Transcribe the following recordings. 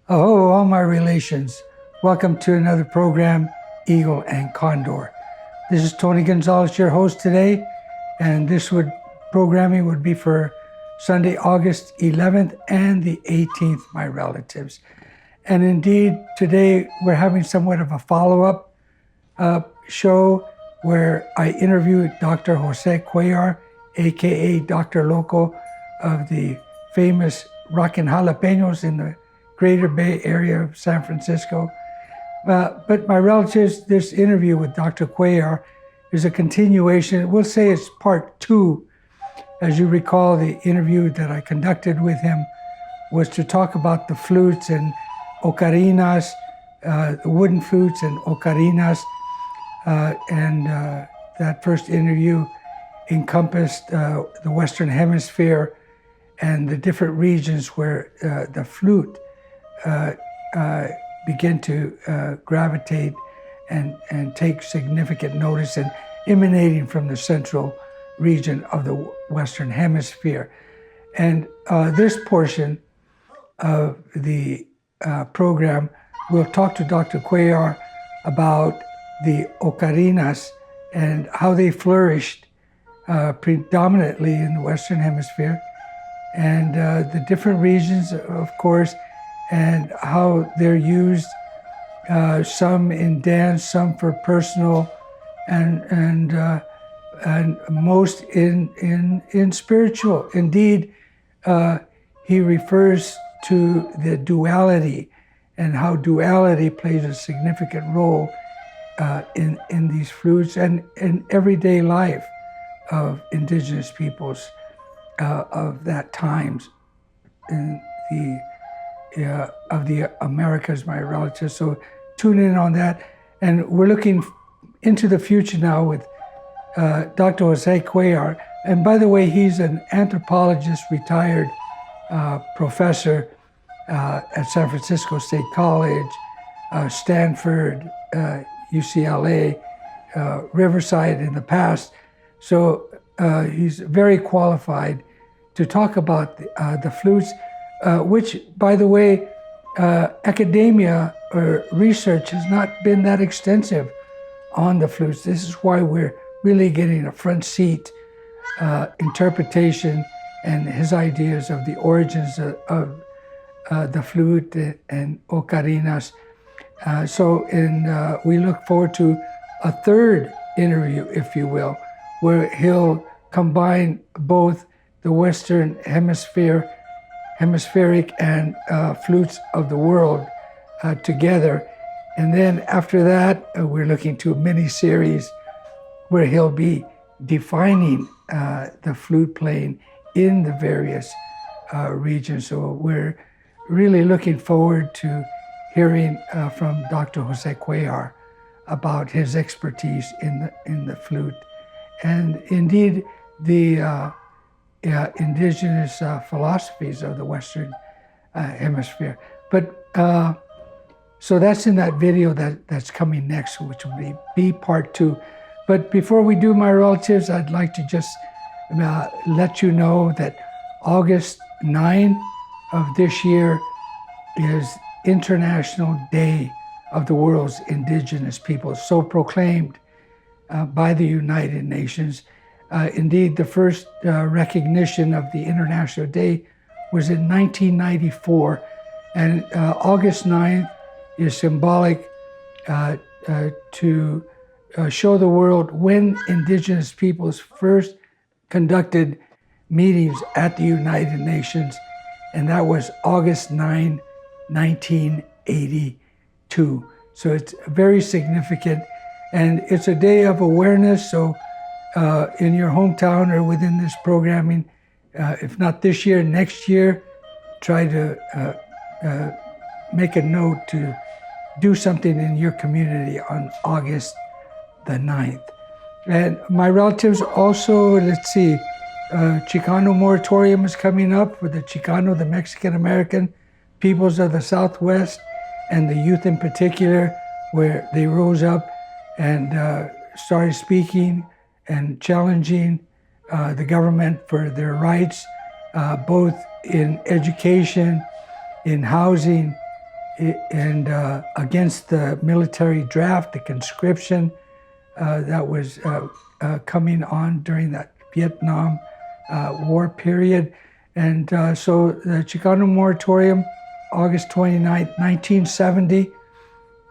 Oh, all my relations. Welcome to another program, Eagle and Condor. This is Tony Gonzales, your host today, and programming would be for Sunday, August 11th and the 18th, my relatives. And indeed, today we're having somewhat of a follow-up show where I interviewed Dr. Jose Cuellar, aka Dr. Loco, of the famous Rockin' Jalapenos in the Greater Bay Area of San Francisco. But my relatives, this interview with Dr. Cuellar is a continuation. We'll say it's part 2. As you recall, the interview that I conducted with him was to talk about the flutes and ocarinas, the wooden flutes and ocarinas. That first interview encompassed the Western Hemisphere and the different regions where the flute begin to gravitate and take significant notice, and emanating from the central region of the Western Hemisphere. And this portion of the program, we'll talk to Dr. Cuellar about the ocarinas and how they flourished predominantly in the Western Hemisphere, and the different regions, of course, and how they're used, some in dance, some for personal, and most in spiritual. Indeed, he refers to the duality and how duality plays a significant role in these flutes and in everyday life of indigenous peoples of that times in of the Americas, my relatives. So tune in on that. And we're looking into the future now with Dr. Jose Cuellar. And by the way, he's an anthropologist, retired professor at San Francisco State College, Stanford, UCLA, Riverside in the past. So he's very qualified to talk about the flutes, which, by the way, academia or research has not been that extensive on the flutes. This is why we're really getting a front seat interpretation and his ideas of the origins of the flute and ocarinas. We look forward to a third interview, if you will, where he'll combine both the Western hemispheric and flutes of the world together. And then after that, we're looking to a mini-series where he'll be defining the flute playing in the various regions. So we're really looking forward to hearing from Dr. Jose Cuellar about his expertise in the flute, and indeed the indigenous philosophies of the Western Hemisphere. But so that's in that video that's coming next, which will be part 2. But before we do, my relatives, I'd like to just let you know that August 9 of this year is International Day of the World's Indigenous Peoples, so proclaimed by the United Nations. Indeed, the first recognition of the International Day was in 1994, and August 9th is symbolic to show the world when indigenous peoples first conducted meetings at the United Nations, and that was August 9, 1982. So it's very significant, and it's a day of awareness. So in your hometown or within this programming, if not this year, next year, try to make a note to do something in your community on August the 9th. And my relatives also, let's see, Chicano moratorium is coming up for the Chicano, the Mexican-American peoples of the Southwest, and the youth in particular, where they rose up and started speaking and challenging the government for their rights, both in education, in housing, and against the military draft, the conscription that was coming on during that Vietnam War period. And so the Chicano moratorium, August 29th, 1970,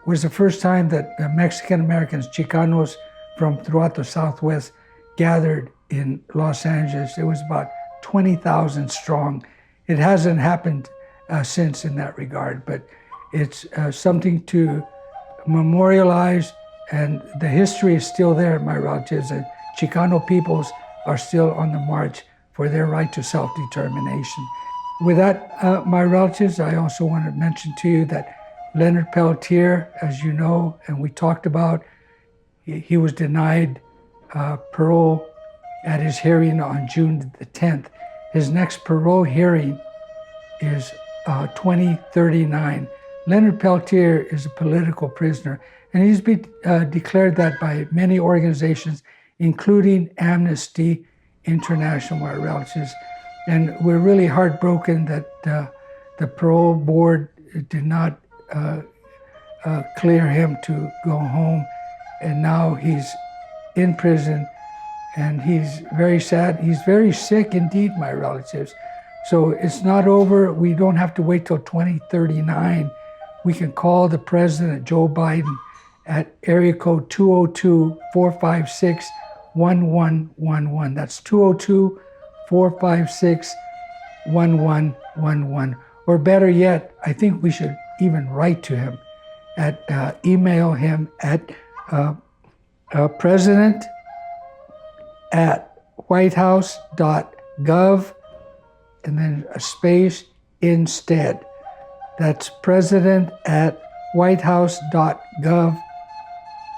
was the first time that Mexican Americans, Chicanos from throughout the Southwest, gathered in Los Angeles. It was about 20,000 strong. It hasn't happened since in that regard, but it's something to memorialize, and the history is still there, my relatives, and Chicano peoples are still on the march for their right to self-determination. With that, my relatives, I also want to mention to you that Leonard Peltier, as you know, and we talked about, he was denied parole at his hearing on June the 10th. His next parole hearing is 2039. Leonard Peltier is a political prisoner, and he's been declared that by many organizations, including Amnesty International, my relatives. And we're really heartbroken that the parole board did not clear him to go home. And now he's in prison, and he's very sad. He's very sick indeed, my relatives. So it's not over. We don't have to wait till 2039. We can call the president, Joe Biden, at area code 202-456-1111. That's 202-456-1111. Or better yet, I think we should even write to him, at email him at president@whitehouse.gov, and then a space instead. That's president@whitehouse.gov,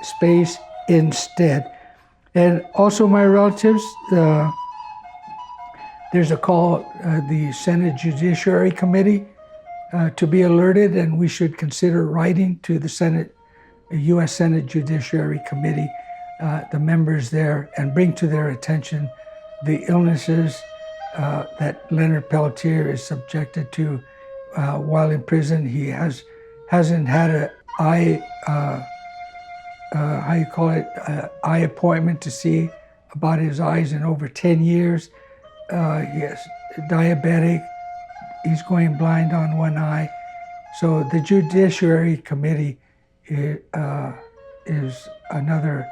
space instead. And also, my relatives, there's a call, the Senate Judiciary Committee to be alerted, and we should consider writing to the Senate, U.S. Senate Judiciary Committee, the members there, and bring to their attention the illnesses that Leonard Peltier is subjected to while in prison. He hasn't had an eye, eye appointment to see about his eyes in over 10 years. He is diabetic. He's going blind on one eye. So the Judiciary Committee is another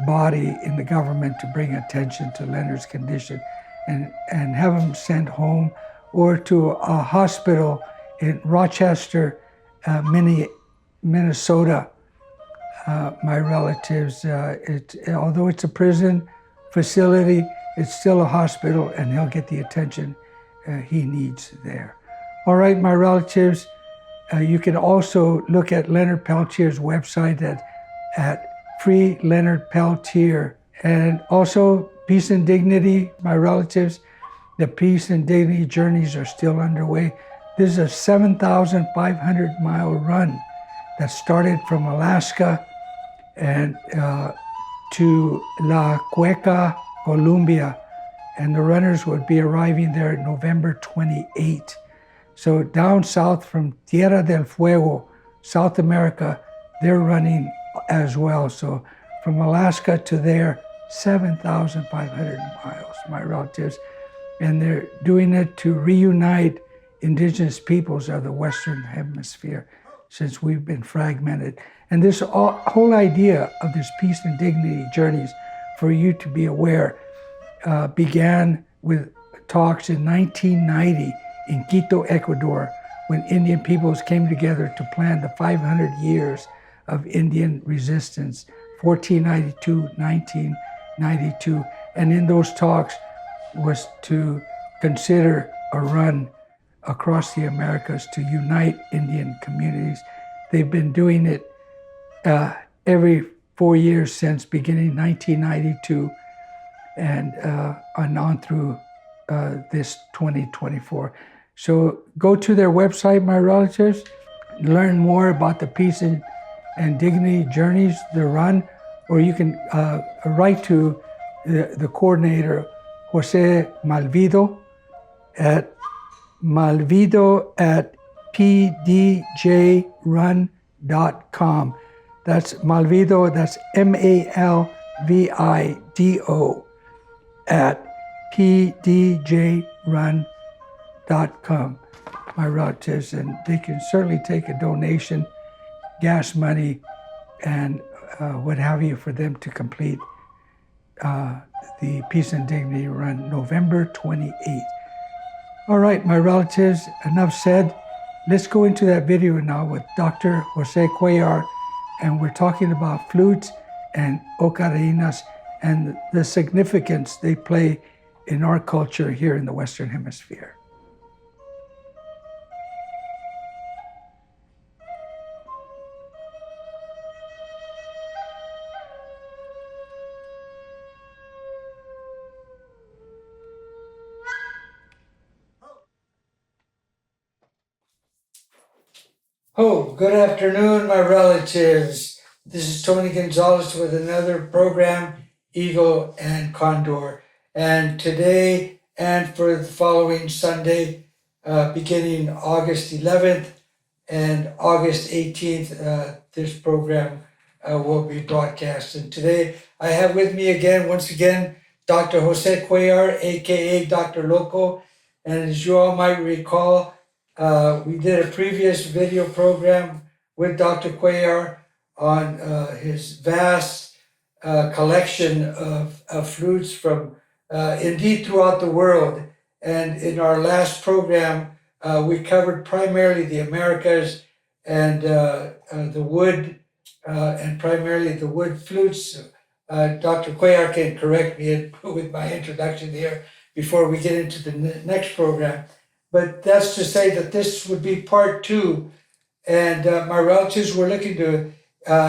body in the government to bring attention to Leonard's condition and have him sent home or to a hospital in Rochester, Minnesota. My relatives, although it's a prison facility, it's still a hospital, and he'll get the attention he needs there. All right, my relatives, you can also look at Leonard Peltier's website at Free Leonard Peltier. And also Peace and Dignity, my relatives, the Peace and Dignity journeys are still underway. This is a 7,500-mile run that started from Alaska and to La Cueca, Colombia, and the runners would be arriving there November 28. So down south from Tierra del Fuego, South America, they're running as well. So from Alaska to there, 7,500 miles, my relatives. And they're doing it to reunite indigenous peoples of the Western Hemisphere, since we've been fragmented. And this whole idea of this Peace and Dignity journeys, for you to be aware, began with talks in 1990 in Quito, Ecuador, when Indian peoples came together to plan the 500 years of Indian resistance, 1492-1992. And in those talks was to consider a run across the Americas to unite Indian communities. They've been doing it every 4 years since beginning 1992 and on through this 2024. So go to their website, my relatives, learn more about the Peace and Dignity journeys, the run, or you can write to the coordinator, Jose Malvido, at pdjrun.com. That's Malvido, that's Malvido at pdjrun.com, my relatives, and they can certainly take a donation, gas money, and what have you for them to complete the Peace and Dignity Run November 28th. All right, my relatives, enough said. Let's go into that video now with Dr. Jose Cuellar, and we're talking about flutes and ocarinas and the significance they play in our culture here in the Western Hemisphere. Oh, good afternoon, my relatives. This is Tony Gonzales with another program, Eagle and Condor. And today and for the following Sunday, beginning August 11th and August 18th, this program will be broadcast. And today I have with me once again, Dr. Jose Cuellar, aka Dr. Loco. And as you all might recall, we did a previous video program with Dr. Cuellar on his vast collection of flutes from indeed throughout the world. And in our last program, we covered primarily the Americas and the wood, and primarily the wood flutes. Dr. Cuellar can correct me with my introduction here before we get into the next program. But that's to say that this would be part 2. And my relatives were looking to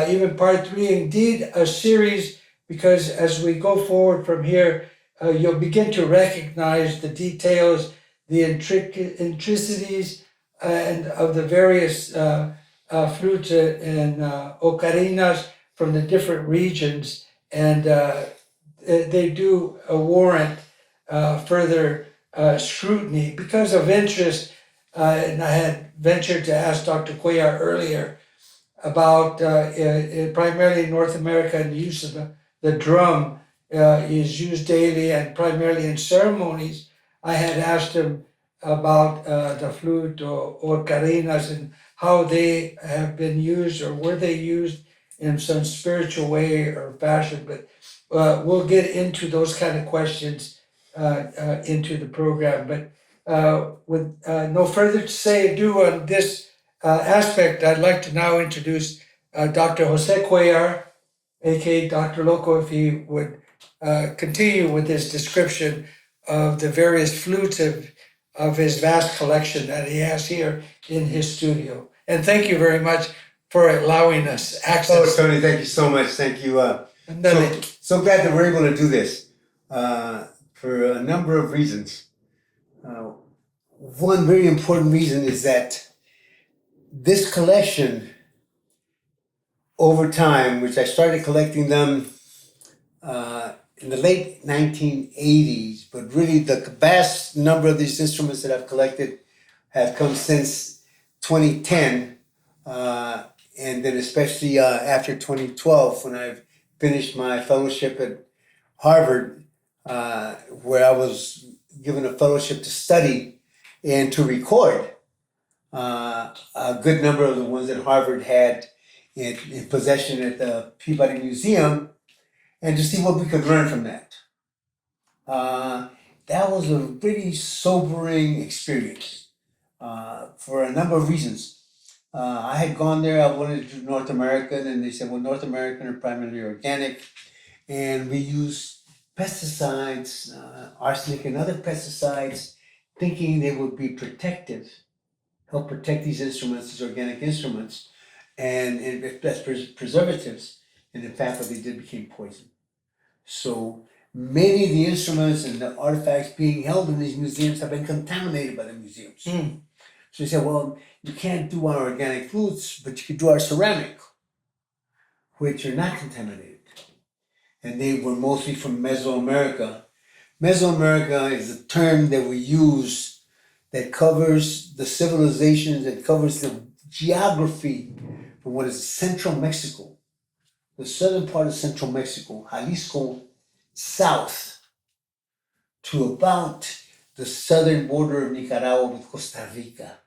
even part 3, indeed a series, because as we go forward from here, you'll begin to recognize the details, the intricacies and of the various flutes and ocarinas from the different regions. And they do warrant further scrutiny because of interest. And I had ventured to ask Dr. Cuellar earlier about primarily in North America, and the use of the drum is used daily and primarily in ceremonies. I had asked him about the flute or carinas and how they have been used, or were they used in some spiritual way or fashion. But we'll get into those kind of questions into the program. But with no further to say ado on this aspect, I'd like to now introduce Dr. Jose Cuellar, aka Dr. Loco, if he would continue with his description of the various flutes of his vast collection that he has here in his studio. And thank you very much for allowing us access. Oh, Tony, thank you so much. Thank you. So glad that we're able to do this for a number of reasons. One very important reason is that this collection, over time, which I started collecting them in the late 1980s, but really the vast number of these instruments that I've collected have come since 2010, and then especially after 2012, when I've finished my fellowship at Harvard, where I was given a fellowship to study and to record a good number of the ones that Harvard had in possession at the Peabody Museum, and to see what we could learn from that. That was a pretty sobering experience for a number of reasons. I had gone there, I wanted to do North America, and they said, well, North American are primarily organic, and we use pesticides, arsenic and other pesticides, thinking they would be protective, help protect these instruments, these organic instruments, and as preservatives. And in fact, what they did became poison. So many of the instruments and the artifacts being held in these museums have been contaminated by the museums. So they said, well, you can't do our organic flutes, but you could do our ceramic, which are not contaminated. And they were mostly from Mesoamerica. Mesoamerica is a term that we use that covers the civilizations, that covers the geography from what is central Mexico, the southern part of central Mexico, Jalisco, south to about the southern border of Nicaragua with Costa Rica.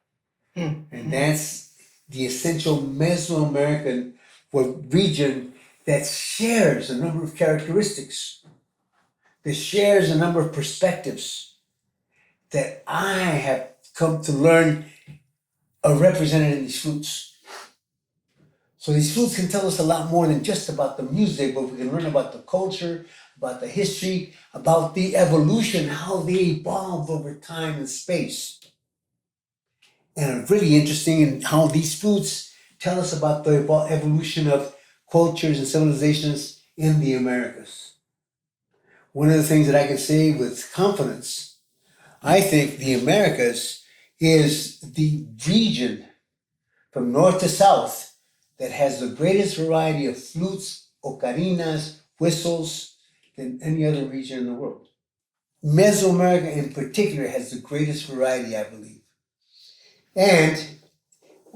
And that's the essential Mesoamerican region that shares a number of characteristics, that shares a number of perspectives that I have come to learn are represented in these flutes. So these flutes can tell us a lot more than just about the music, but we can learn about the culture, about the history, about the evolution, how they evolved over time and space. And really interesting in how these flutes tell us about the evolution of cultures and civilizations in the Americas. One of the things that I can say with confidence, I think the Americas is the region from north to south that has the greatest variety of flutes, ocarinas, whistles than any other region in the world. Mesoamerica in particular has the greatest variety, I believe. And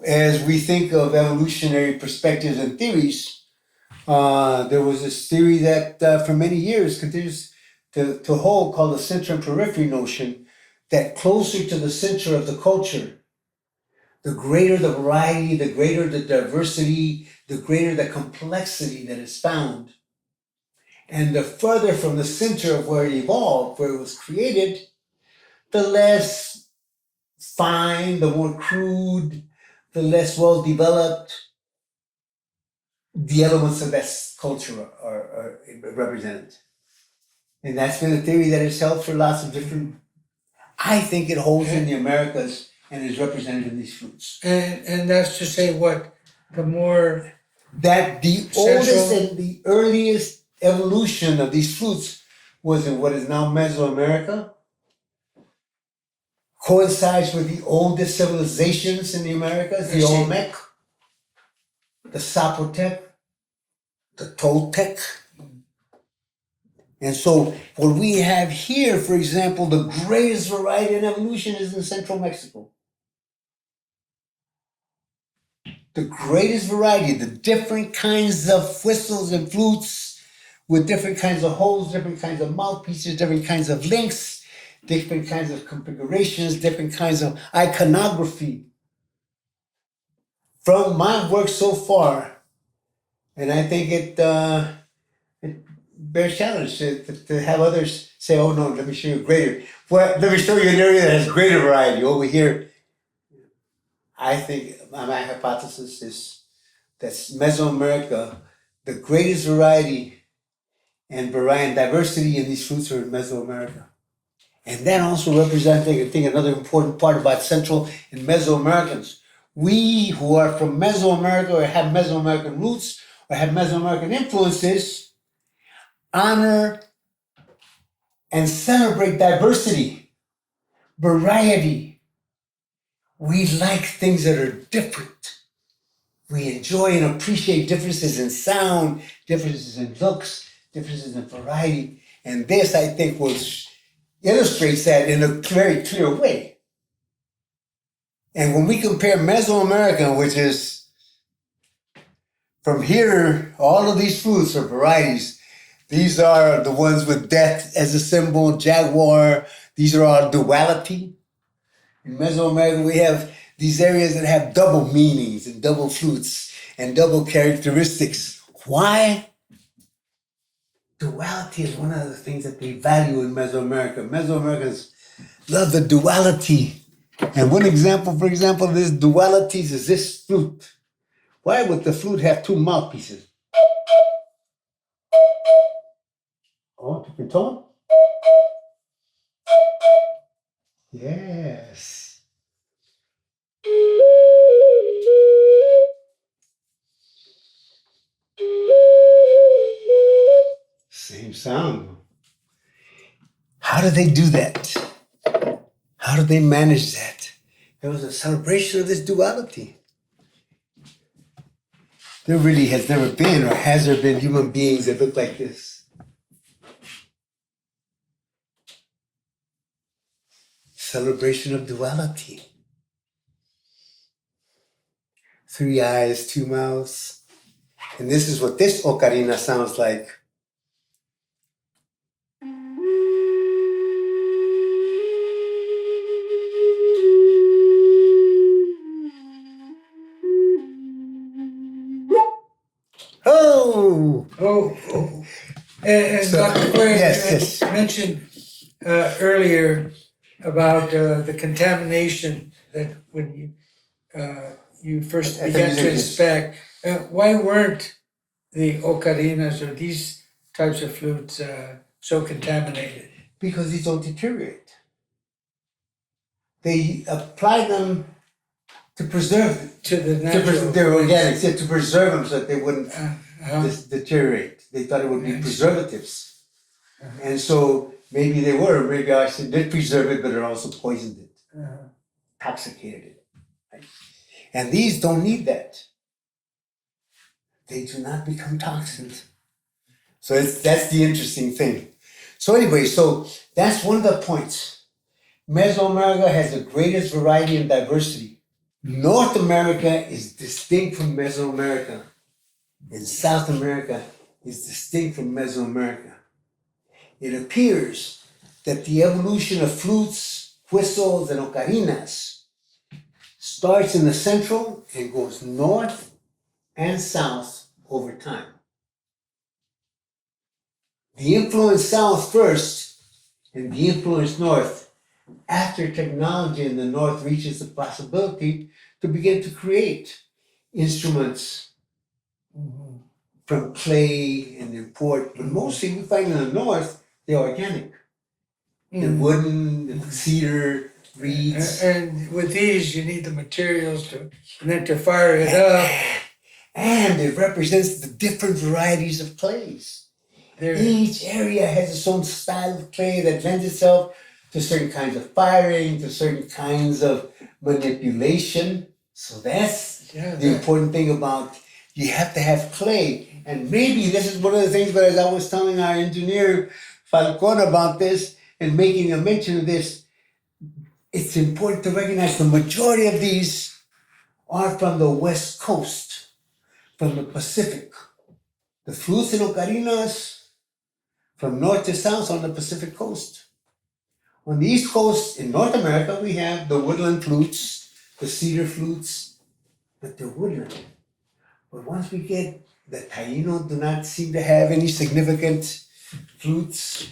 as we think of evolutionary perspectives and theories, there was this theory that for many years continues to hold called the center and periphery notion, that closer to the center of the culture, the greater the variety, the greater the diversity, the greater the complexity that is found. And the further from the center of where it evolved, where it was created, the less fine, the more crude, the less well developed the elements of that culture are represented. And that's been a theory that has held for lots of different, I think it holds in the Americas and is represented in these flutes. And that's to say what? The more That the oldest and the earliest evolution of these flutes was in what is now Mesoamerica, coincides with the oldest civilizations in the Americas, the Olmec, the Zapotec, the Toltec. And so what we have here, for example, the greatest variety in evolution is in central Mexico. The greatest variety, the different kinds of whistles and flutes with different kinds of holes, different kinds of mouthpieces, different kinds of links, different kinds of configurations, different kinds of iconography. From my work so far, and I think it bears challenge to have others say, oh no, let me show you greater. Well, let me show you an area that has greater variety. Over here, I think my hypothesis is that Mesoamerica, the greatest variety and diversity in these flutes are in Mesoamerica. And that also represents, I think, another important part about Central and Mesoamericans. We who are from Mesoamerica or have Mesoamerican roots or have Mesoamerican influences honor and celebrate diversity, variety. We like things that are different. We enjoy and appreciate differences in sound, differences in looks, differences in variety. And this, I think, illustrates that in a very clear way. And when we compare Mesoamerica, which is from here, all of these flutes are varieties. These are the ones with death as a symbol, jaguar. These are our duality. In Mesoamerica, we have these areas that have double meanings and double flutes and double characteristics. Why? Duality is one of the things that they value in Mesoamerica. Mesoamericans love the duality. And one example, for example, of this dualities is this flute. Why would the flute have two mouthpieces? Oh, different tone? Yes. Same sound. How do they do that? How do they manage that? There was a celebration of this duality. There really has never been, or has there been, human beings that look like this. celebration of duality. 3 eyes, 2 mouths. And this is what this ocarina sounds like. Oh! Oh. And So, Dr. Cuellar, yes. mentioned earlier about the contamination that when you first At the began to museum, yes. inspect, why weren't the ocarinas or these types of flutes so contaminated? Because these don't deteriorate. They apply them to preserve them. To the natural. They're organics, to preserve them so that they wouldn't Uh-huh. deteriorate. They thought it would be Yes. preservatives. And so maybe they were, maybe actually did preserve it, but it also poisoned it, intoxicated it. Right? And these don't need that. They do not become toxins. So that's the interesting thing. So anyway, so that's one of the points. Mesoamerica has the greatest variety and diversity. North America is distinct from Mesoamerica, and South America is distinct from Mesoamerica. It appears that the evolution of flutes, whistles, and ocarinas starts in the central and goes north and south over time. The influence south first and the influence north after technology in the north reaches the possibility to begin to create instruments from clay and import, but mostly we find in the north, they're organic. They're wooden, they're cedar, reeds. And with these, you need the materials and then to fire it up. And it represents the different varieties of clays. Each area has its own style of clay that lends itself to certain kinds of firing, to certain kinds of manipulation. So that's the important thing about, you have to have clay. And maybe this is one of the things, but as I was telling our engineer, Falcon, about this and making a mention of this, it's important to recognize the majority of these are from the West Coast, from the Pacific. The flutes and ocarinas from north to south on the Pacific coast. On the East Coast, in North America, we have the woodland flutes, the cedar flutes, but they're woodland. But once we get the Taino, do not seem to have any significant flutes.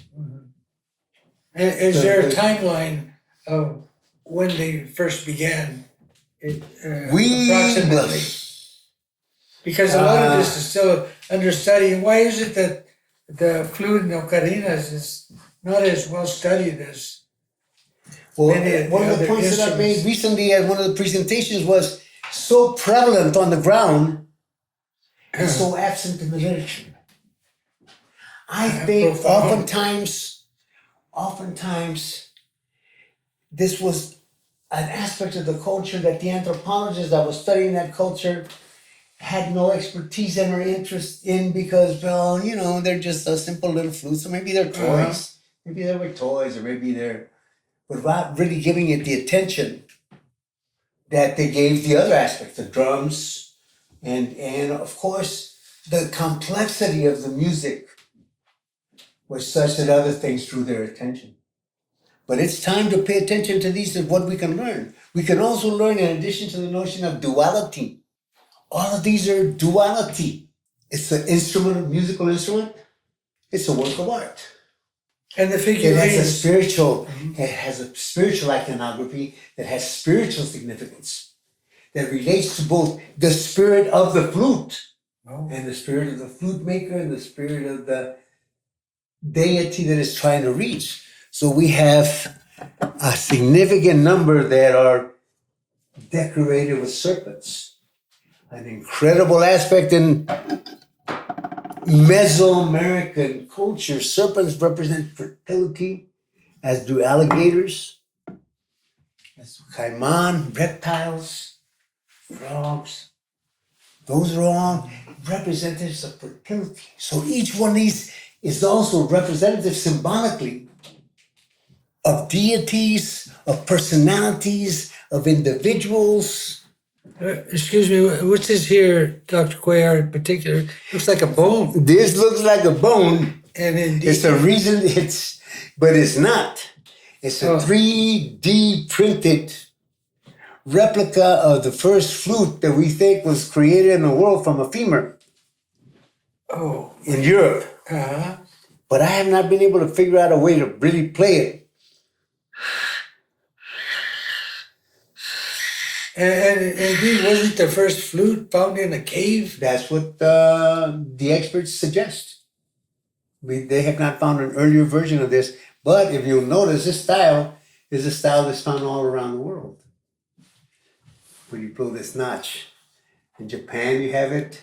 Is there a timeline of when they first began? Approximately. Because a lot of this is still under study. And why is it that the flute and ocarinas is not as well studied as many one of the points that I made recently at one of the presentations was so prevalent on the ground and so absent in the literature. I think oftentimes this was an aspect of the culture that the anthropologist that was studying that culture had no expertise and or interest in, because, well, you know, they're just a simple little flutes, so maybe they're toys. Maybe they were toys, or maybe they're, without really giving it the attention that they gave the other aspects, the drums, and of course, the complexity of the music was such that other things drew their attention. But it's time to pay attention to these and what we can learn. We can also learn, in addition to the notion of duality, all of these are duality. It's an instrument, a musical instrument. It's a work of art. And the figurines. It has a spiritual iconography that has spiritual significance, that relates to both the spirit of the flute and the spirit of the flute maker and the spirit of the deity that is trying to reach. So we have a significant number that are decorated with serpents. An incredible aspect in Mesoamerican culture. Serpents represent fertility, as do alligators, as caiman, reptiles, frogs. Those are all representatives of fertility. So each one of these is also representative symbolically of deities, of personalities, of individuals. Excuse me, what's this here, Dr. Cuellar in particular? Looks like a bone. This looks like a bone. And indeed, It's a reason but it's not. It's a 3D printed replica of the first flute that we think was created in the world from a femur in Europe. Uh-huh. But I have not been able to figure out a way to really play it. And indeed, wasn't the first flute found in a cave? That's what the experts suggest. They have not found an earlier version of this, but if you'll notice, this style is a style that's found all around the world. When you blow this notch, in Japan you have it,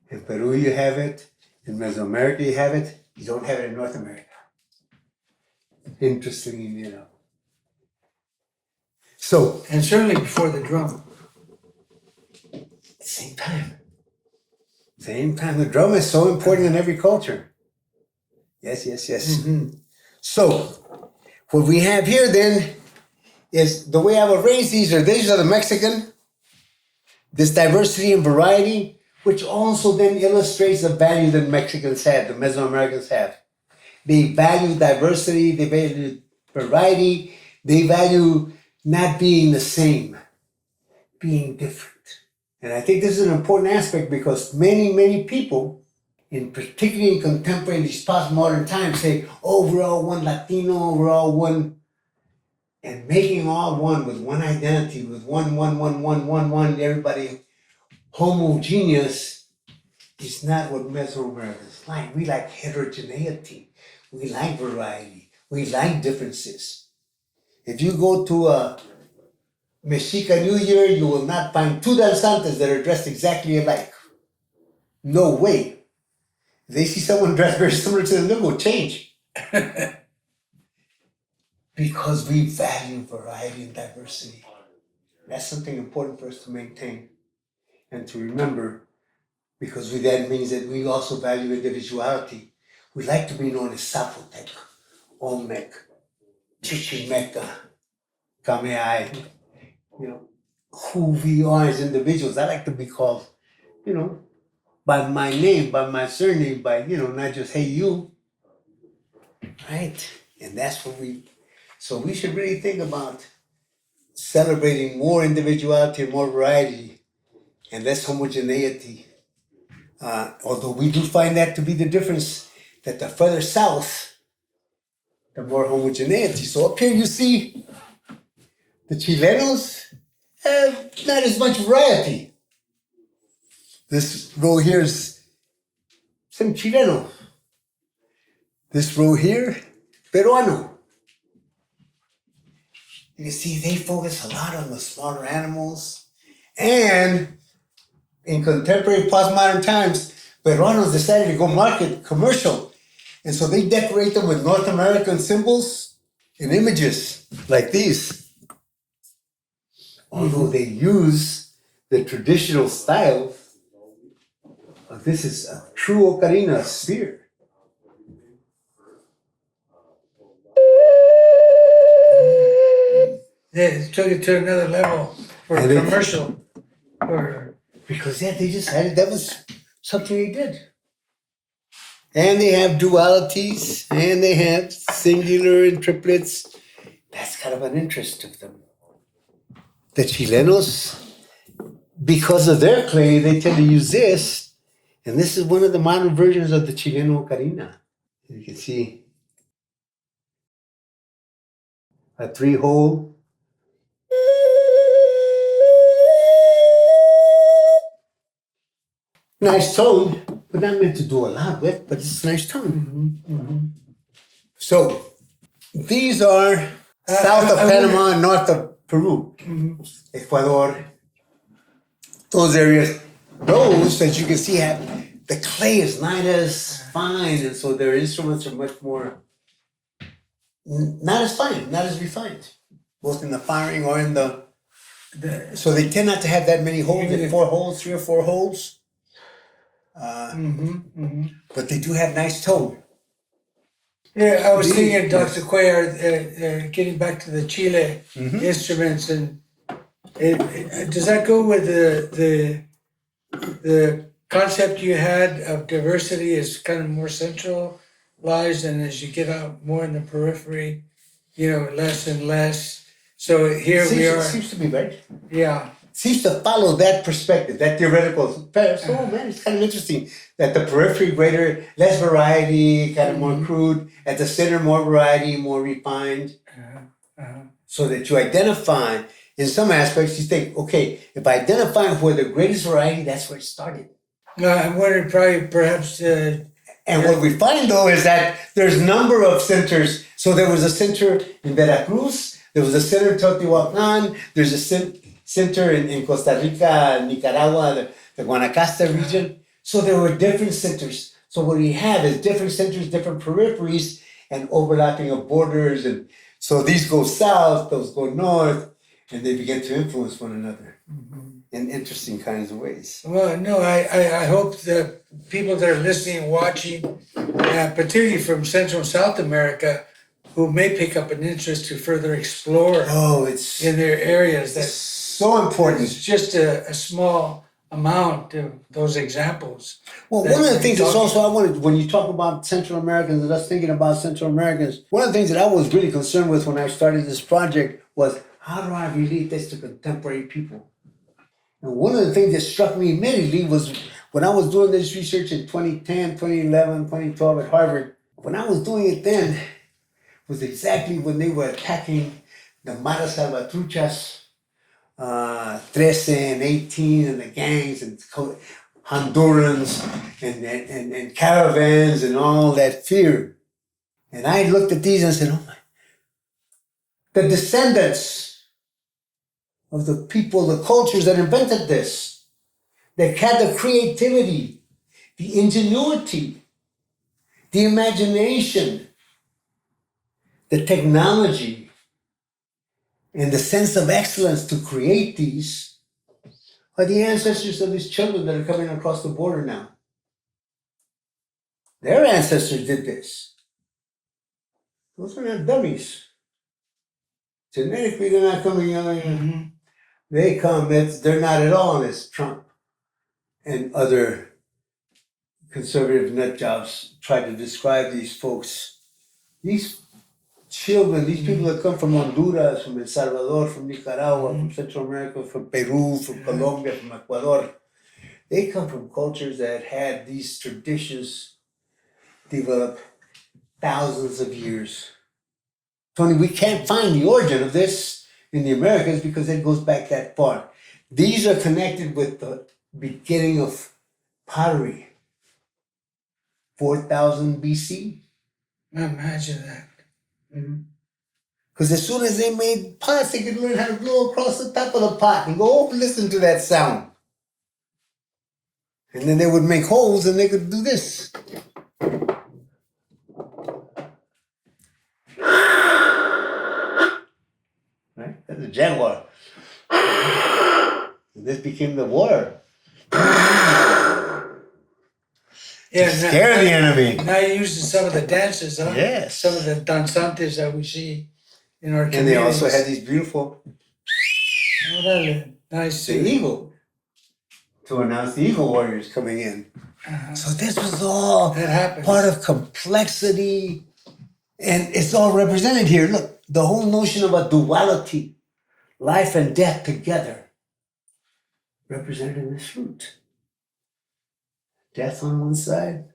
in Peru you have it, in Mesoamerica you have it. You don't have it in North America. Interestingly enough. So, And certainly before the drum. same time. Same time. The drum is so important in every culture. Yes. Mm-hmm. So, what we have here then is the way I would raise these are the Mexican, this diversity and variety, which also then illustrates the value that Mexicans have, the Mesoamericans have. They value diversity, they value variety, they value not being the same, being different. And I think this is an important aspect because many people, particularly in contemporary, these postmodern times, say, oh, we're all one Latino, we're all one. And making all one with one identity, with one, everybody homogeneous is not what Mesoamericans like. We like heterogeneity. We like variety. We like differences. If you go to a Mexica New Year, you will not find two danzantes that are dressed exactly alike. No way. If they see someone dressed very similar to them, they will change. Because we value variety and diversity. That's something important for us to maintain and to remember, because that means that we also value individuality. We like to be known as Zapotec, Olmec, Chichimeca, Kameai, who we are as individuals. I like to be called, by my name, by my surname, by, not just, hey, you. Right? And that's what so we should really think about celebrating more individuality and more variety and less homogeneity. Although we do find that to be the difference, that the further south, the more homogeneity. So up here you see the Chilenos have not as much variety. This row here is some Chileno. This row here, Peruano. You see, they focus a lot on the smaller animals. And in contemporary postmodern times, Peruanos decided to go market commercial. And so they decorate them with North American symbols and images like these. Although they use the traditional style, this is a true ocarina sphere. They took it to another level for commercial. Because they decided that was something they did. And they have dualities, and they have singular and triplets. That's kind of an interest to them. The Chilenos, because of their clay, they tend to use this. And this is one of the modern versions of the Chileno ocarina. You can see a 3-hole. Nice tone, but not meant to do a lot with, but it's a nice tone. So, these are south of Panama and north of Peru, Ecuador, those areas. Those, as you can see, the clay is not as fine, and so their instruments are much more, not as fine, not as refined, both in the firing or in so they tend not to have that many holes, 4 holes, 3 or 4 holes. But they do have nice tone. Yeah, I was thinking, Yes. Dr. Cuellar, getting back to the Chile instruments, and does that go with the concept you had of diversity is kind of more centralized, and as you get out more in the periphery, less and less. So here we It are. seems to be right. Yeah. Seems to follow that perspective, that theoretical. So, man, it's kind of interesting that the periphery greater, less variety, kind of more crude. At the center, more variety, more refined. So that you identify, in some aspects, you think, okay, if I identify where the greatest variety, that's where it started. I'm wondering, perhaps. And what we find though is that there's number of centers. So there was a center in Veracruz, there was a center in Teotihuacan, there's a center in Costa Rica, Nicaragua, the Guanacaste region. So there were different centers. So what we have is different centers, different peripheries, and overlapping of borders. And so these go south, those go north, and they begin to influence one another in interesting kinds of ways. Well, no, I hope that people that are listening and watching, particularly from Central and South America, who may pick up an interest to further explore It's in their areas, that so important. it's just a small amount of those examples. Well, one of the things that's also I wanted, when you talk about Central Americans and us thinking about Central Americans, one of the things that I was really concerned with when I started this project was, how do I relate this to contemporary people? And one of the things that struck me immediately was when I was doing this research in 2010, 2011, 2012 at Harvard, when I was doing it then, was exactly when they were attacking the Maras Salvatruchas, 13 and 18, and the gangs, and Hondurans, and caravans, and all that fear. And I looked at these and said, oh my, the descendants of the people, the cultures that invented this, that had the creativity, the ingenuity, the imagination, the technology, and the sense of excellence to create these are the ancestors of these children that are coming across the border now. Their ancestors did this. Those are not dummies. Genetically, they're not coming young. They come, they're not at all as Trump and other conservative nut jobs try to describe these folks. These children, these people that come from Honduras, from El Salvador, from Nicaragua, from Central America, from Peru, from Colombia, from Ecuador, they come from cultures that had these traditions developed thousands of years. Tony, we can't find the origin of this in the Americas because it goes back that far. These are connected with the beginning of pottery, 4,000 BC. Imagine that. Because as soon as they made pots, they could learn how to blow across the top of the pot and go, oh, listen to that sound. And then they would make holes and they could do this. Right? That's a jaguar. And this became the water. Yeah, Scare the enemy. Now you're using some of the dances, huh? Yes. Some of the danzantes that we see in our communities. And they also had these beautiful nice the eagle to announce the eagle warriors coming in. So this was all part of complexity, and it's all represented here. Look, the whole notion of a duality, life and death together, represented in this flute. Death on one side,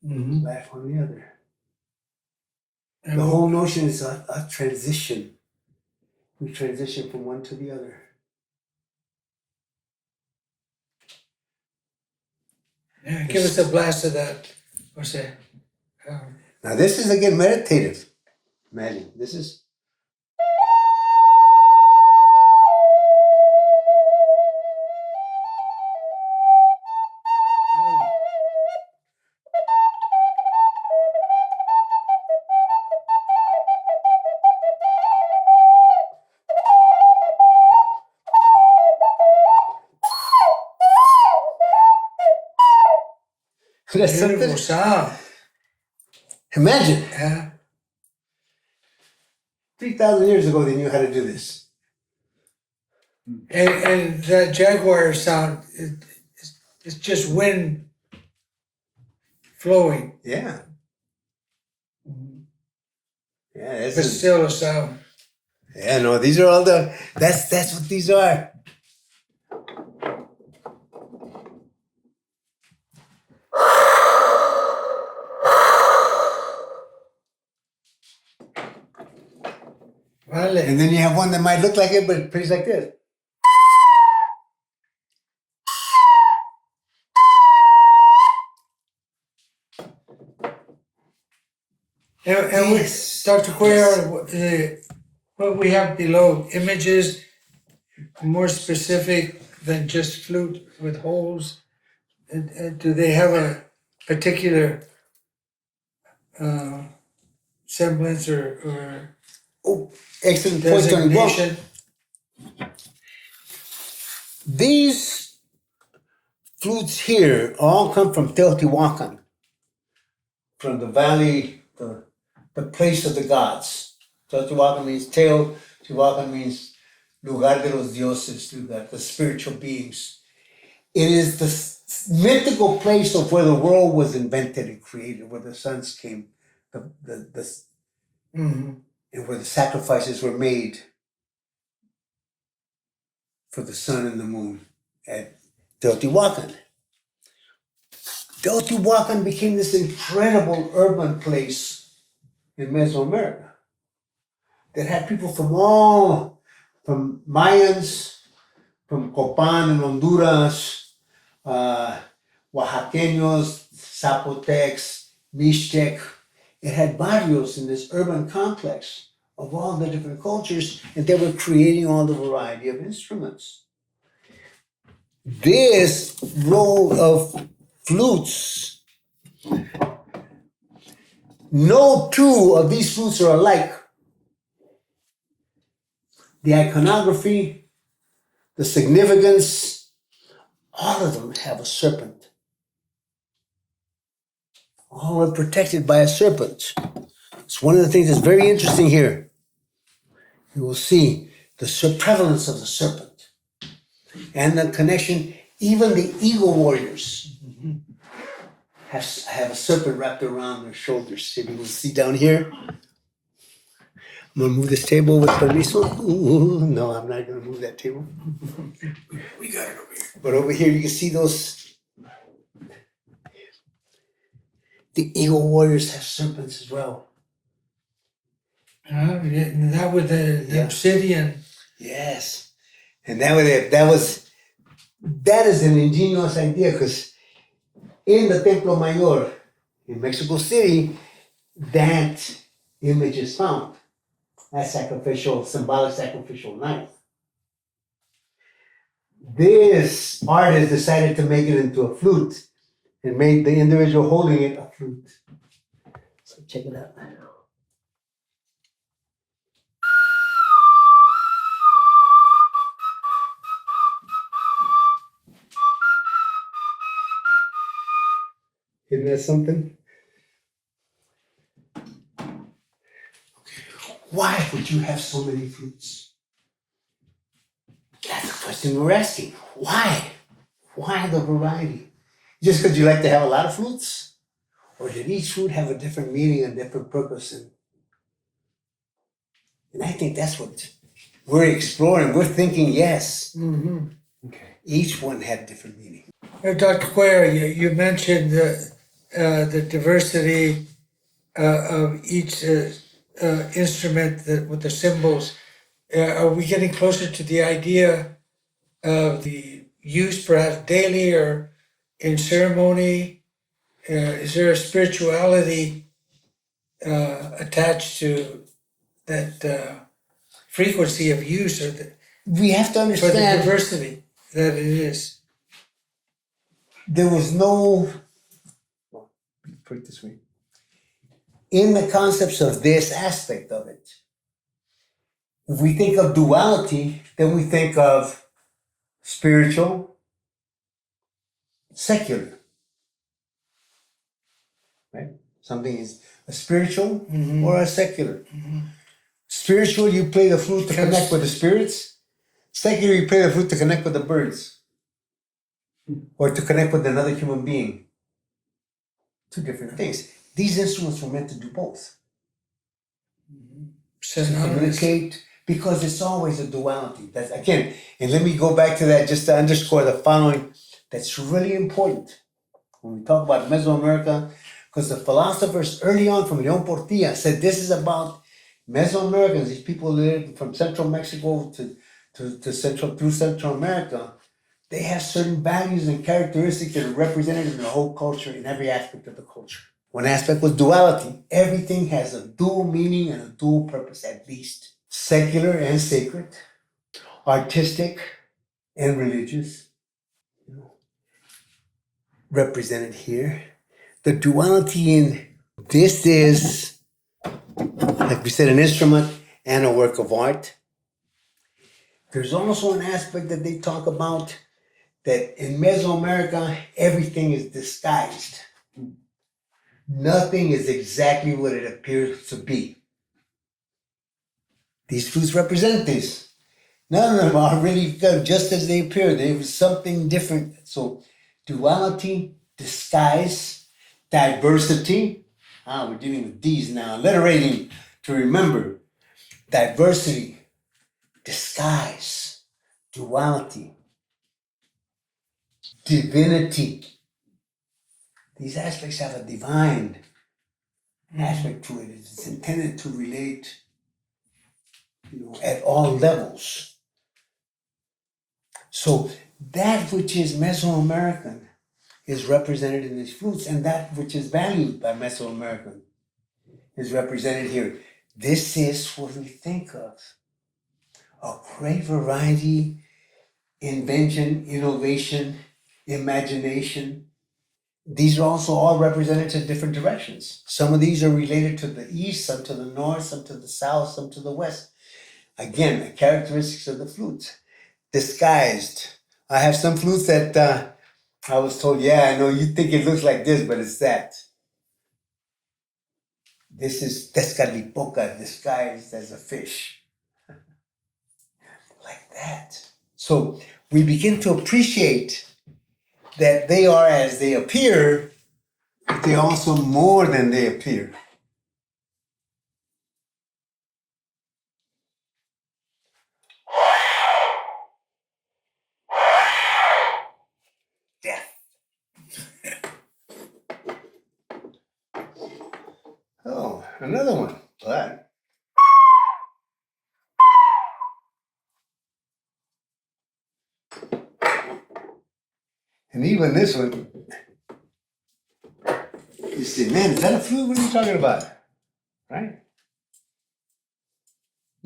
life on the other. And the whole notion is a transition. We transition from one to the other. Yeah, give us a blast of that. What's that? Now this is again meditative. Imagine, this is. Beautiful sound. Imagine, Uh, 3,000 years ago they knew how to do this. and that jaguar sound, it's just wind flowing, Yeah. Yeah, but this is, still a sound. yeah, no, these are all that's what these are. Vale. And then you have one that might look like it, but it plays like this. And Yes. Dr. Cuellar, what we have below, images more specific than just flute with holes. And do they have a particular semblance or Oh, excellent point, Tony. Well, designation? these flutes here all come from Teotihuacan, from the valley, the place of the gods. Teotihuacan means Teotihuacan means lugar de los dioses, lugar, the spiritual beings. It is the mythical place of where the world was invented and created, where the suns came, Mm-hmm. and where the sacrifices were made for the sun and the moon at Teotihuacan. Teotihuacan became this incredible urban place in Mesoamerica that had people from Mayans, from Copan and Honduras, Oaxaqueños, Zapotecs, Mixtec. It had barrios in this urban complex of all the different cultures, and they were creating all the variety of instruments. This row of flutes, no two of these flutes are alike. The iconography, the significance, all of them have a serpent. All are protected by a serpent. It's one of the things that's very interesting here. You will see the prevalence of the serpent and the connection. Even the eagle warriors have a serpent wrapped around their shoulders. If you will see down here, I'm gonna move this table with permiso. Ooh, no, I'm not gonna move that table. We got it over here. But over here, you can see those. The eagle warriors have serpents as well. And that with the obsidian. Yes, and that is an ingenious idea because in the Templo Mayor in Mexico City, that image is found. That symbolic sacrificial knife. This artist decided to make it into a flute and made the individual holding it a flute. So check it out. Isn't that something? Why would you have so many flutes? That's the question we're asking. Why? Why the variety? Just because you like to have a lot of flutes? Or did each flute have a different meaning and different purpose? And I think that's what we're exploring. We're thinking, yes. Mm-hmm. Okay. Each one had different meaning. Dr. Cuellar, you mentioned the diversity of each instrument with the symbols. Are we getting closer to the idea of the use perhaps daily or in ceremony? Is there a spirituality attached to that frequency of use or We have to for the understand diversity that it is? there was no, put it this way, in the concepts of this aspect of it. If we think of duality, then we think of spiritual, secular. Right? Something is a spiritual or a secular. Spiritual, you play the flute to connect with the spirits. Secular, you play the flute to connect with the birds or to connect with another human being. Two different things. These instruments were meant to do both. To communicate, because it's always a duality. That's again, and let me go back to that just to underscore the following. That's really important when we talk about Mesoamerica, because the philosophers early on from Leon Portilla said this is about Mesoamericans, these people live from central Mexico to Central America. They have certain values and characteristics that are represented in the whole culture, in every aspect of the culture. One aspect was duality. Everything has a dual meaning and a dual purpose, at least. Secular and sacred, artistic and religious, represented here. The duality in this is, like we said, an instrument and a work of art. There's also an aspect that they talk about that in Mesoamerica, everything is disguised. Nothing is exactly what it appears to be. These flutes represent this. None of them are really good, just as they appear. There was something different. So, duality, disguise, diversity. We're dealing with these now. Alliterating to remember. Diversity, disguise, duality, divinity. These aspects have a divine aspect to it. It's intended to relate, at all levels. So that which is Mesoamerican is represented in these flutes, and that which is valued by Mesoamerican is represented here. This is what we think of. A great variety, invention, innovation, imagination. These are also all represented in different directions. Some of these are related to the east, some to the north, some to the south, some to the west. Again, the characteristics of the flutes. Disguised. I have some flutes that I was told, yeah, I know you think it looks like this, but it's that. This is Tezcatlipoca disguised as a fish. Like that. So we begin to appreciate that they are as they appear, but they're also more than they appear. Death. Oh, another one. But and even this one, you say, man, is that a flute? What are you talking about? Right?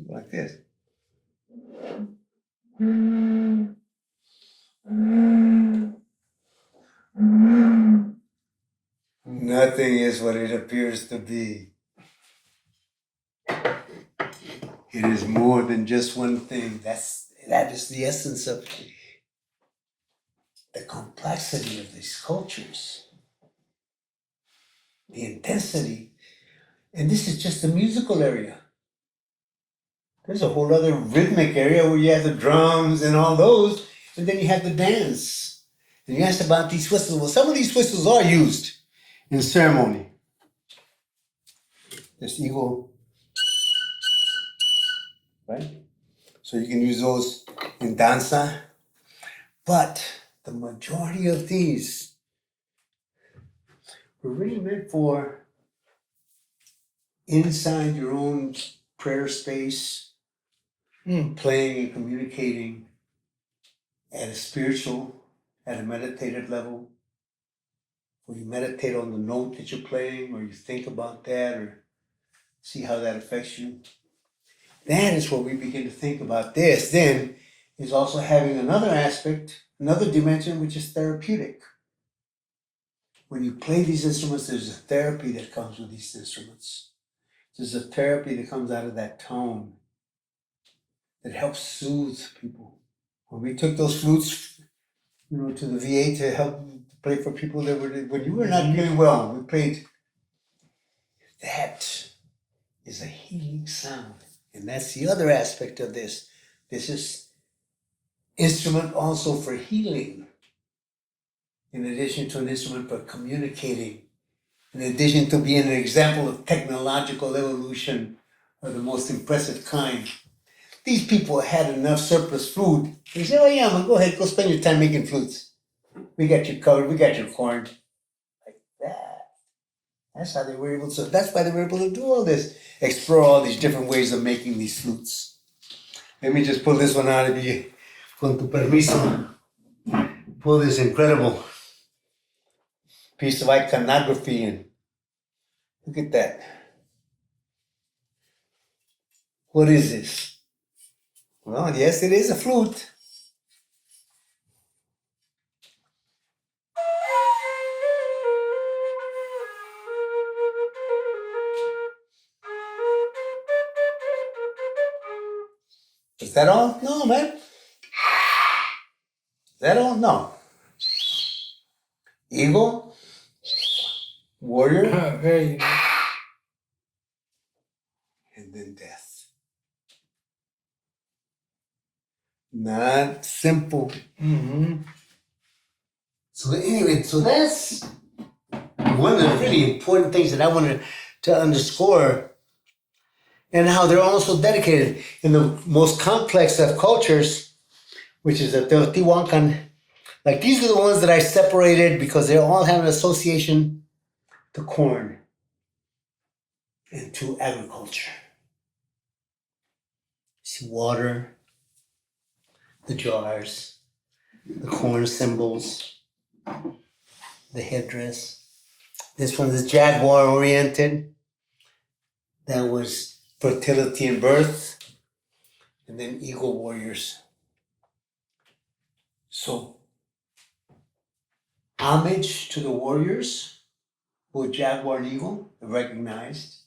Like this. Nothing is what it appears to be. It is more than just one thing. That is the essence of the complexity of these cultures, the intensity. And this is just the musical area. There's a whole other rhythmic area where you have the drums and all those, and then you have the dance. And you asked about these whistles. Well, some of these whistles are used in ceremony. This eagle, right? So you can use those in danza. But the majority of these were really meant for inside your own prayer space, playing and communicating at a spiritual, at a meditative level, where you meditate on the note that you're playing, or you think about that, or see how that affects you. That is where we begin to think about this. Then is also having another aspect, another dimension, which is therapeutic. When you play these instruments, there's a therapy that comes with these instruments. There's a therapy that comes out of that tone that helps soothe people. When we took those flutes, to the VA to help play for people that were, when you were not feeling well, we played That is a healing sound. And that's the other aspect of this. This is instrument also for healing, in addition to an instrument for communicating, in addition to being an example of technological evolution of the most impressive kind. These people had enough surplus food. They said, oh yeah, man, go ahead, go spend your time making flutes. We got you covered, we got your corn. Like that. That's how they were able to, that's why they were able to do all this, explore all these different ways of making these flutes. Let me just pull this one out of you, con tu permiso. Pull this incredible piece of iconography and look at that. What is this? Well, yes, it is a flute. Is that all? No, man. Is that all? No. Eagle, warrior, Very unique. and then death. Not simple. Mm-hmm. So anyway, so that's one of the really important things that I wanted to underscore, and how they're also dedicated in the most complex of cultures, which is the Teotihuacan. Like these are the ones that I separated because they all have an association to corn and to agriculture. See water, the jars, the corn symbols, the headdress. This one is jaguar oriented. That was fertility and birth. And then eagle warriors. So, homage to the warriors, both jaguar and eagle, recognized,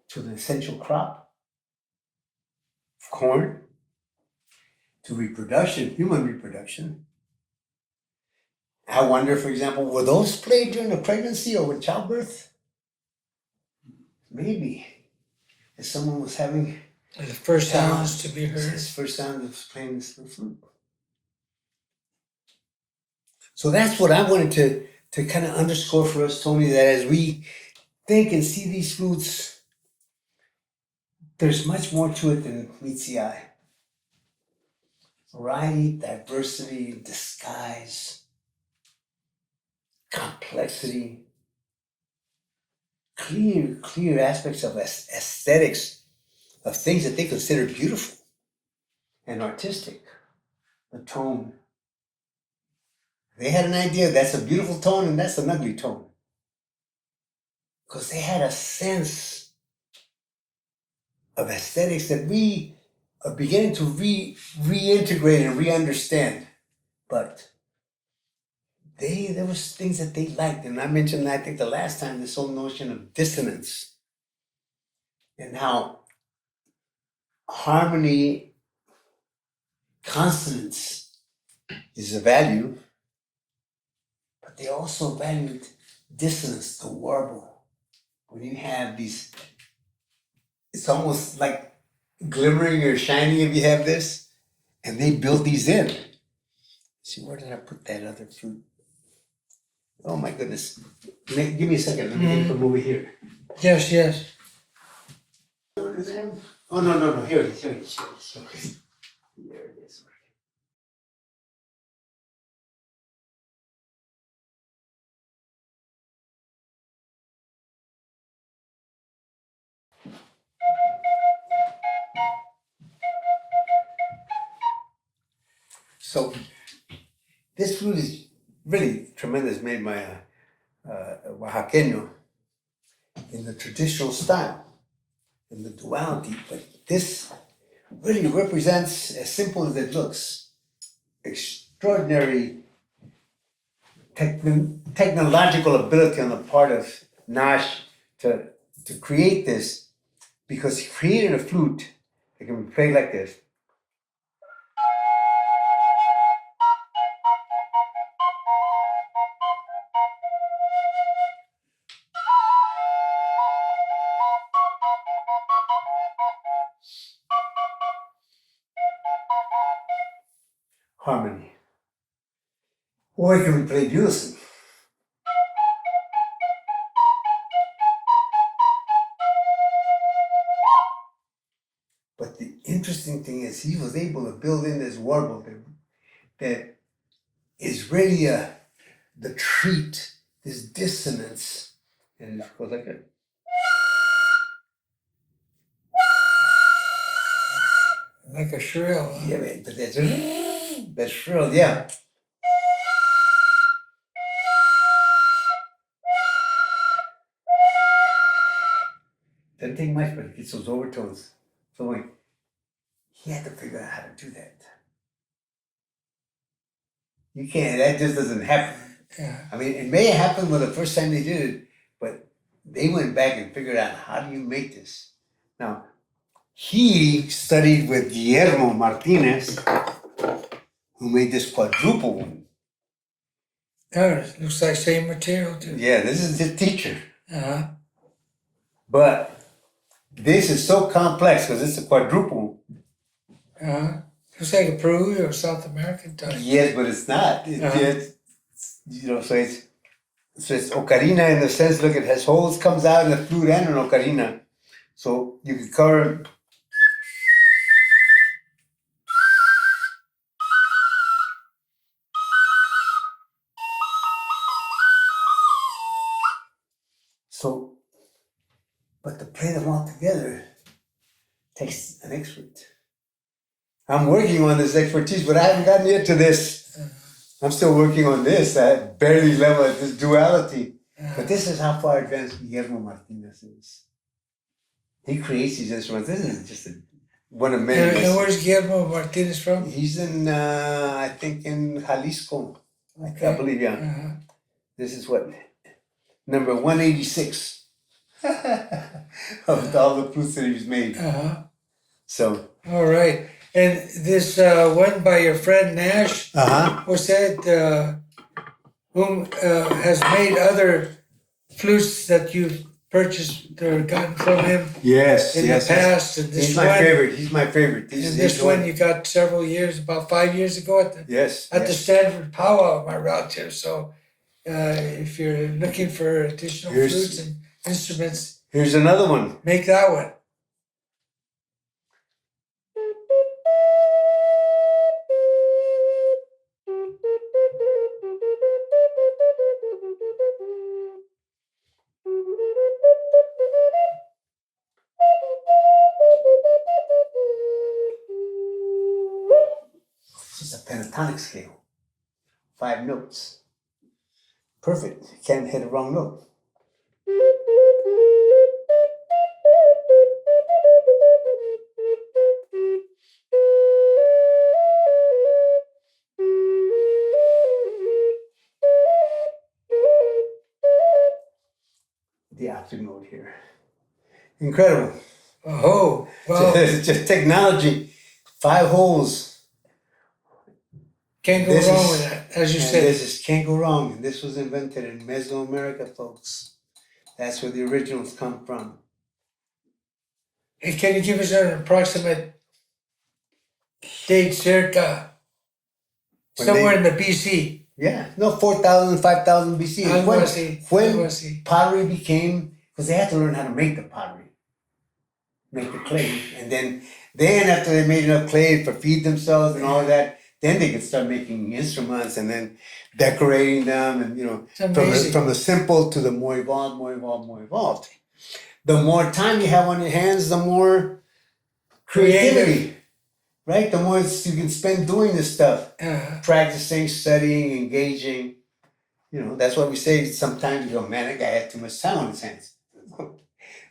to the essential crop of corn, to reproduction, human reproduction. I wonder, for example, were those played during a pregnancy or with childbirth? Maybe. If someone was having The first sounds to be heard. his first sound of playing this flute. So that's what I wanted to kind of underscore for us, Tony, that as we think and see these flutes, there's much more to it than meets the eye. Variety, diversity, disguise, complexity, clear aspects of aesthetics, of things that they consider beautiful and artistic. The tone. They had an idea that's a beautiful tone and that's an ugly tone. Because they had a sense of aesthetics that we are beginning to reintegrate and re-understand. But there was things that they liked. And I mentioned, I think the last time, this whole notion of dissonance and how harmony, consonance is a value, but they also valued dissonance, the warble. When you have these, it's almost like glimmering or shining if you have this, and they built these in. See, where did I put that other flute? Oh my goodness. Give me a second, let me get it from over here. Yes, yes. Oh, no, here it is, okay. Here it is. So, this flute is really tremendous, made by a Oaxaqueño in the traditional style, in the duality, but this really represents, as simple as it looks, extraordinary technological ability on the part of Nash to create this, because he created a flute that can be played like this. harmony. Or can we play unison? But the interesting thing is he was able to build in this warble that is really the treat, this dissonance, and it goes like that. Like a shrill. Huh? Yeah, man, but that's shrill, yeah. Doesn't take much, but it gets those overtones. So like, he had to figure out how to do that. You can't, that just doesn't happen. Yeah. I mean, it may have happened when the first time they did it, but they went back and figured out how do you make this. Now, he studied with Guillermo Martinez, who made this quadruple one. Oh, it looks like same material too. Yeah, this is his teacher. Uh-huh. But this is so complex because it's a quadruple. Uh-huh. Looks like a Peru or South American type. Yes, but it's not. So it's ocarina in the sense, look, it has holes, comes out in the flute and an ocarina. So you can cover. So, but to play them all together takes an expert. I'm working on this expertise, but I haven't gotten yet to this. I'm still working on this. I barely level at this duality. But this is how far advanced Guillermo Martinez is. He creates these instruments. This is just one of many. And where's Guillermo Martinez from? He's in, I think, in Jalisco. Okay. I believe, yeah. Uh-huh. This is what, number 186 of all the flutes that he's made. Uh-huh. So. All right. And this one by your friend Nash, was that whom has made other flutes that you've purchased or gotten from him Yes, in the past? And this he's my favorite. He's my favorite. And this one you got several years, about 5 years ago at the Stanford powwow, my relative. So if you're looking for additional flutes and instruments, here's another one. Make that one. It's a pentatonic scale. 5 notes. Perfect. You can't hit a wrong note. The octave mode here. Incredible. Oh, well. Just technology. 5 holes. Can't go wrong with that, as you said. Can't go wrong. And this was invented in Mesoamerica, folks. That's where the originals come from. Hey, can you give us an approximate date, circa? Somewhere in the BC. Yeah, no, 4,000, 5,000 BC. When pottery became, because they had to learn how to make the pottery, make the clay. And then after they made enough clay to feed themselves and all of that, then they could start making instruments and then decorating them and, from the simple to the more evolved. The more time you have on your hands, the more creativity, right? The more you can spend doing this stuff, practicing, studying, engaging. That's why we say sometimes you go, man, that guy had too much time on his hands.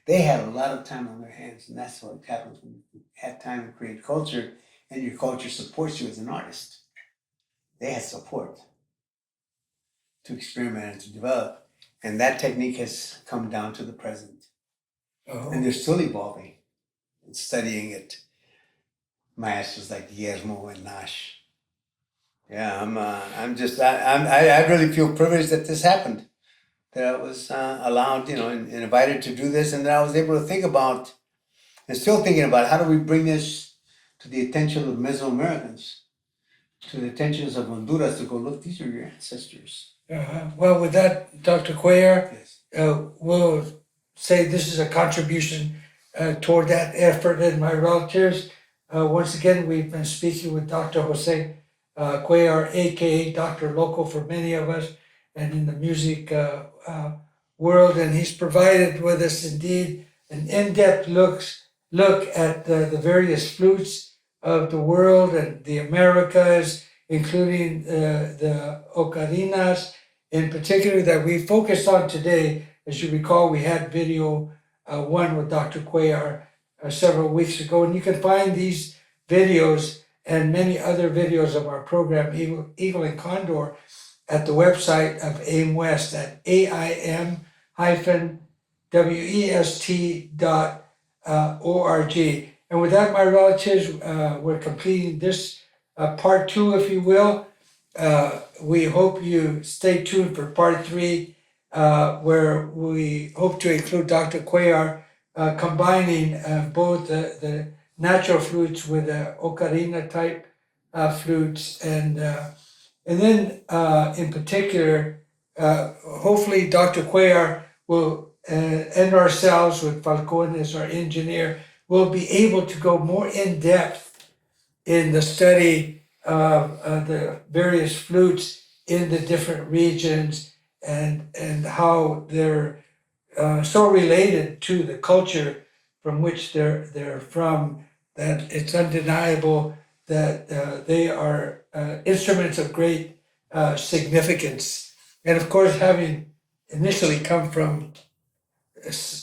They had a lot of time on their hands, and that's what happens when you have time to create culture. And your culture supports you as an artist. They had support to experiment and to develop. And that technique has come down to the present. Oh. And they're still evolving and studying it. Maestros like Guillermo and Nash. Yeah, I really feel privileged that this happened. That I was allowed, and invited to do this, and that I was able to think about, and still thinking about, how do we bring this to the attention of Mesoamericans, to the attentions of Honduras to go, look, these are your ancestors. Well, with that, Dr. Cuellar, Yes. we'll say this is a contribution toward that effort. And my relatives, once again, we've been speaking with Dr. Jose Cuellar, aka Dr. Loco for many of us, and in the music world. And he's provided with us indeed an in-depth look at the various flutes of the world and the Americas, including the ocarinas in particular that we focused on today. As you recall, we had video one with Dr. Cuellar several weeks ago, and you can find these videos and many other videos of our program, Eagle and Condor, at the website of AIM West at aim-west.org. And with that, my relatives, we're completing this part two, if you will. We hope you stay tuned for part three, where we hope to include Dr. Cuellar, combining both the natural flutes with the ocarina type flutes, and then in particular, hopefully Dr. Cuellar will, and ourselves with Falcon as our engineer, will be able to go more in depth in the study of the various flutes in the different regions, and how they're so related to the culture from which they're from, that it's undeniable that they are instruments of great significance. And of course, having initially come from,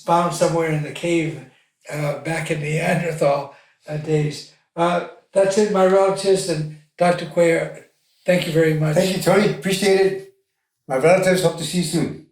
found somewhere in the cave back in Neanderthal days. That's it, my relatives, and Dr. Cuellar, thank you very much. Thank you, Tony. Appreciate it. My relatives, hope to see you soon.